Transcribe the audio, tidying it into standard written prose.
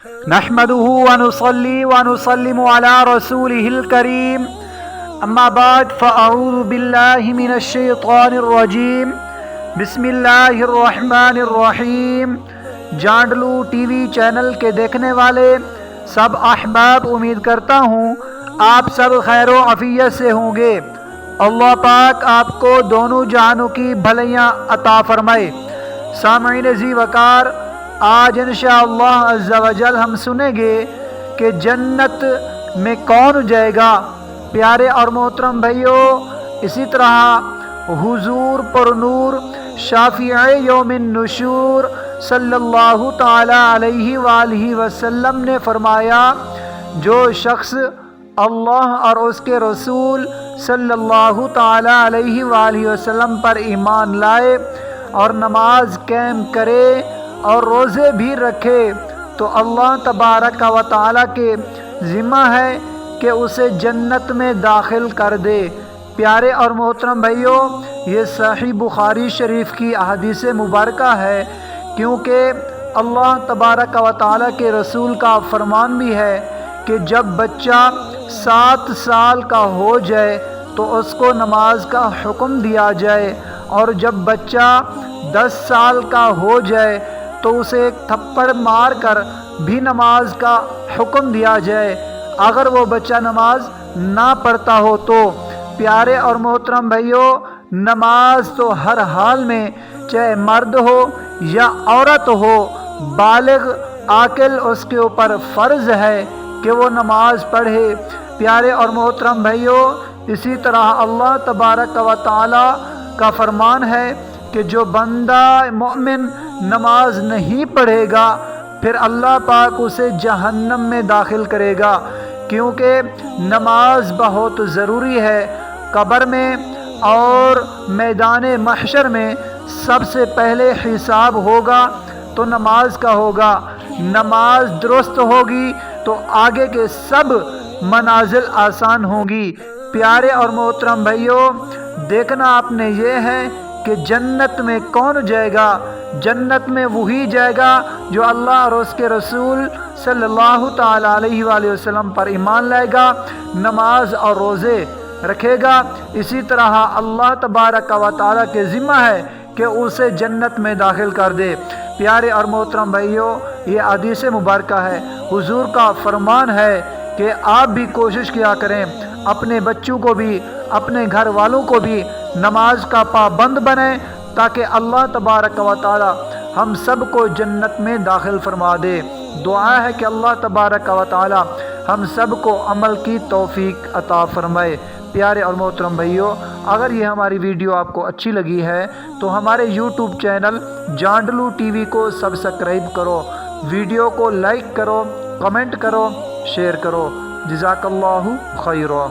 نحمده ونصلي ونسلم على رسوله الكريم اما بعد فاعوذ بالله من الشیطان الرجیم بسم اللہ الرحمن الرحیم۔ جانڈلو ٹی وی چینل کے دیکھنے والے سب احباب، امید کرتا ہوں آپ سب خیر و عافیت سے ہوں گے۔ اللہ پاک آپ کو دونوں جہانوں کی بھلائیاں عطا فرمائے۔ سامعین عزیز وقار، آج انشاءاللہ عز و جل ہم سنیں گے کہ جنت میں کون جائے گا۔ پیارے اور محترم بھائیوں، اسی طرح حضور پر نور شافع یوم النشور صلی اللہ تعالی علیہ وآلہ وسلم نے فرمایا، جو شخص اللہ اور اس کے رسول صلی اللہ تعالی علیہ وآلہ وسلم پر ایمان لائے اور نماز قائم کرے اور روزے بھی رکھے تو اللہ تبارک و تعالی کے ذمہ ہے کہ اسے جنت میں داخل کر دے۔ پیارے اور محترم بھائیوں، یہ صحیح بخاری شریف کی احادیث مبارکہ ہے، کیونکہ اللہ تبارک و تعالی کے رسول کا فرمان بھی ہے کہ جب بچہ 7 سال کا ہو جائے تو اس کو نماز کا حکم دیا جائے، اور جب بچہ 10 سال کا ہو جائے تو اسے ایک تھپڑ مار کر بھی نماز کا حکم دیا جائے اگر وہ بچہ نماز نہ پڑھتا ہو تو۔ پیارے اور محترم بھائیوں، نماز تو ہر حال میں، چاہے مرد ہو یا عورت ہو، بالغ عاقل اس کے اوپر فرض ہے کہ وہ نماز پڑھے۔ پیارے اور محترم بھائیوں، اسی طرح اللہ تبارک و تعالی کا فرمان ہے کہ جو بندہ مومن نماز نہیں پڑھے گا پھر اللہ پاک اسے جہنم میں داخل کرے گا، کیونکہ نماز بہت ضروری ہے۔ قبر میں اور میدان محشر میں سب سے پہلے حساب ہوگا تو نماز کا ہوگا۔ نماز درست ہوگی تو آگے کے سب منازل آسان ہوں گی۔ پیارے اور محترم بھائیوں، دیکھنا آپ نے یہ ہے کہ جنت میں کون جائے گا۔ جنت میں وہی جائے گا جو اللہ اور اس کے رسول صلی اللہ تعالی علیہ وآلہ وسلم پر ایمان لائے گا، نماز اور روزے رکھے گا۔ اسی طرح اللہ تبارک و تعالی کے ذمہ ہے کہ اسے جنت میں داخل کر دے۔ پیارے اور محترم بھائیوں، یہ حدیث مبارکہ ہے، حضور کا فرمان ہے کہ آپ بھی کوشش کیا کریں، اپنے بچوں کو بھی، اپنے گھر والوں کو بھی نماز کا پابند بنیں، تاکہ اللہ تبارک و تعالی ہم سب کو جنت میں داخل فرما دے۔ دعا ہے کہ اللہ تبارک و تعالی ہم سب کو عمل کی توفیق عطا فرمائے۔ پیارے اور محترم بھائیوں، اگر یہ ہماری ویڈیو آپ کو اچھی لگی ہے تو ہمارے یوٹیوب چینل جانڈلو ٹی وی کو سبسکرائب کرو، ویڈیو کو لائک کرو، کمنٹ کرو، شیئر کرو۔ جزاک اللہ خیرا۔